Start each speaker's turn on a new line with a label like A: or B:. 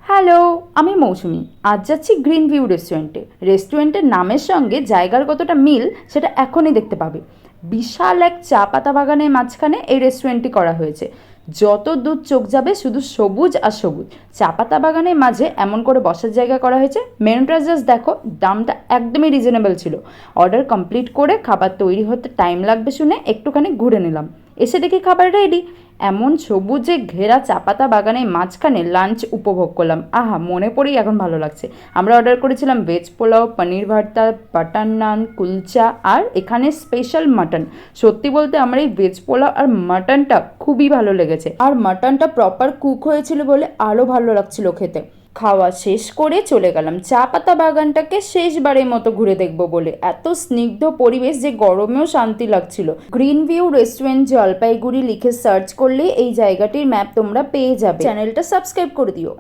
A: Hello, আমি মৌসুমি। আজ যাচ্ছি গ্রিন ভিউ রেস্টুরেন্টে। রেস্টুরেন্টের নামের সঙ্গে জায়গার কতটা মিল সেটা এখনই দেখতে পাবে। বিশাল এক চা পাতা বাগানের মাঝখানে এই রেস্টুরেন্টটি করা হয়েছে। যত দূর চোখ যাবে শুধু সবুজ আর সবুজ। চা পাতা বাগানের মাঝে এমন করে বসার জায়গা করা হয়েছে। মেনুটা জাস্ট দেখো, দামটা একদমই রিজনেবল ছিল। অর্ডার কমপ্লিট করে খাবার তৈরি হতে টাইম লাগবে শুনে একটুখানি ঘুরে নিলাম। এসে দেখি খাবার রেডি। এমন সবুজে ঘেরা চা পাতা বাগানের মাঝখানে লাঞ্চ উপভোগ করলাম। আহা, মনে পড়েই এখন ভালো লাগছে। আমরা অর্ডার করেছিলাম ভেজ পোলাও, পনির ভর্তা, বাটার নান, কুলচা আর এখানে স্পেশাল মাটন। সত্যি বলতে আমার এই ভেজ পোলাও আর মাটনটা খুবই ভালো লেগেছে, আর মাটনটা প্রপার কুক হয়েছিল বলে আরও ভালো লাগছিল খেতে। খাওয়া শেষ করে চলে গেলাম চা পাতা বাগানটাকে শেষবারের মতো ঘুরে দেখবো বলে। এত স্নিগ্ধ পরিবেশ যে গরমেও শান্তি লাগছিল। গ্রিন ভিউ রেস্টুরেন্ট জলপাইগুড়ি লিখে সার্চ করলে এই জায়গাটির ম্যাপ তোমরা পেয়ে যাবে। চ্যানেলটা সাবস্ক্রাইব করে দিও।